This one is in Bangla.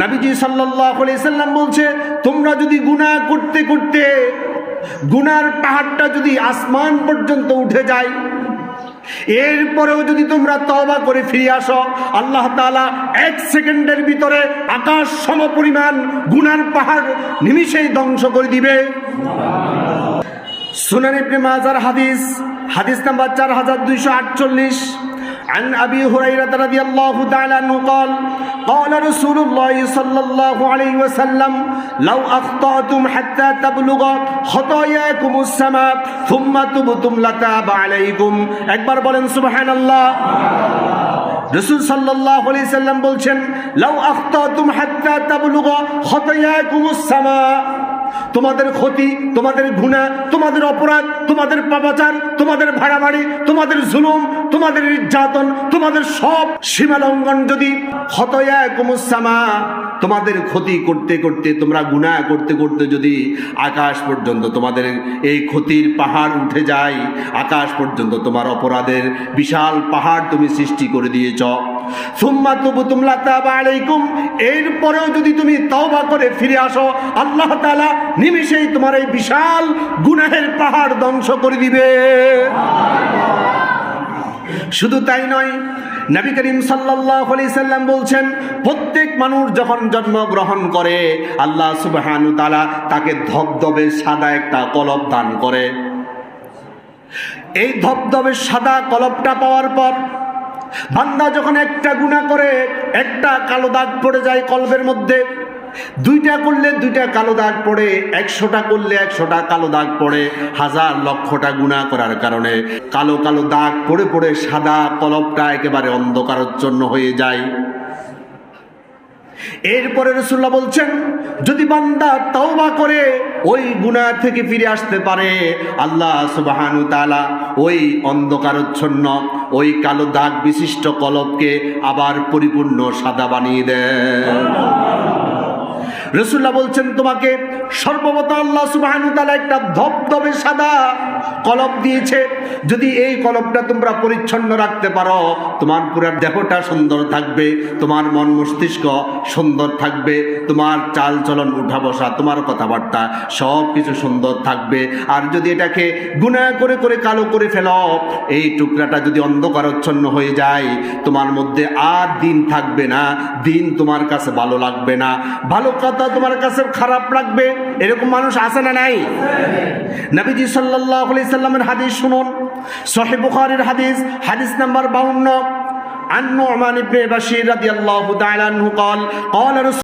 নবীজি সাল্লাল্লাহু আলাইহি সাল্লাম বলছে, তোমরা যদি গুনাহ করতে করতে গুনার পাহাড়টা যদি আসমান পর্যন্ত উঠে যায়, এরপরেও যদি তোমরা তওবা করে ফিরে আসো, আল্লাহ তাআলা 1 সেকেন্ডের ভিতরে আকাশ সমপরিমাণ গুনার পাহাড় নিমিষেই ধ্বংস করে দিবে। সুনান ইবনে মাজার হাদিস নাম্বার 4248 عن أبي هريرة رضي الله تعالى عنه قال قال رسول الله صلى الله عليه وسلم لو أخطأتم حتى تبلغ خطاياكم السماء ثم تبتم لتاب عليكم একবার বলেন সুবহানাল্লাহ। রাসূল সাল্লাল্লাহু আলাইহি সাল্লাম বলছেন, লাউ আখতাতুম হাত্তা তাবলুগা খতায়াকুমুস সামা, তোমাদের ক্ষতি, তোমাদের গুনাহ, তোমাদের অপরাধ, তোমাদের পাপাচার, তোমাদের ভাড়াবাড়ি, তোমাদের জুলুম, তোমাদের নির্যাতন, তোমাদের সব সীমা লঙ্ঘন যদি খতায়াকুমুস সামা, তোমাদের ক্ষতি করতে করতে, তোমরা গুনাহ করতে করতে যদি আকাশ পর্যন্ত তোমাদের এই ক্ষতির পাহাড় উঠে যায়, আকাশ পর্যন্ত তোমার অপরাধের বিশাল পাহাড় তুমি সৃষ্টি করে দিয়েছ, সুম্মা তুবতুম লাতাবা আলাইকুম, এরপরেও যদি তুমি তওবা করে ফিরে আসো, আল্লাহ তাআলা নিমিষেই তোমার এই বিশাল গুনাহের পাহাড় ধ্বংস করে দিবে। শুধু তাই নয়, নবী করিম সাল্লাল্লাহু আলাইহি সাল্লাম বলছেন, প্রত্যেক মানুষ যখন জন্মগ্রহণ করে আল্লাহ সুবহানাহু ওয়া তাআলা তাকে ধবধবে সাদা একটা কলব দান করে। এই ধবধবে সাদা কলবটা পাওয়ার পর বান্দা যখন একটা গুনাহ করে একটা কালো দাগ পড়ে যায় কলবের মধ্যে, 2টা করলে 2টা কালো দাগ পড়ে, 100টা করলে 100টা কালো দাগ পড়ে, হাজার লক্ষটা গুনাহ করার কারণে কালো কালো দাগ পড়ে পড়ে সাদা কলবটা একেবারে অন্ধকারাচ্ছন্ন হয়ে যায়। এরপরে রাসূলুল্লাহ বলছেন, যদি বান্দা তওবা করে ওই গুনাহ থেকে ফিরে আসতে পারে, আল্লাহ সুবহানাহু ওয়া তাআলা ওই অন্ধকারাচ্ছন্ন ওই কালো দাগ বিশিষ্ট কলবকে আবার পরিপূর্ণ সাদা বানিয়ে দেন। রাসূলুল্লাহ বলছেন, তোমাকে সর্বপ্রথম আল্লাহ সুবহানাহু ওয়া তাআলা একটা ধবধবে সাদা কলব দিয়েছে, যদি এই কলবটা তোমরা পরিচ্ছন্ন রাখতে পারো, তোমার পুরো দেহটা সুন্দর থাকবে, তোমার মন মস্তিষ্ক সুন্দর থাকবে, তোমার চাল চলন উঠা বসা, তোমার কথাবার্তা সব কিছু সুন্দর থাকবে। আর যদি এটাকে গুনাহ করে করে কালো করে ফেলো, এই টুকরাটা যদি অন্ধকারাচ্ছন্ন হয়ে যায়, তোমার মধ্যে আর দিন থাকবে না, দিন তোমার কাছে ভালো লাগবে না, ভালো কথা তোমার কাছে খারাপ লাগবে। এরকম মানুষ আছে না নাই? নবীজি সাল্লাল্লাহু আলাইহি সাল্লামের হাদিস শুনুন, সহিহ বুখারীর হাদিস নাম্বার 52, عن نعمان بن بشير رضي الله تعالى عنه قال قال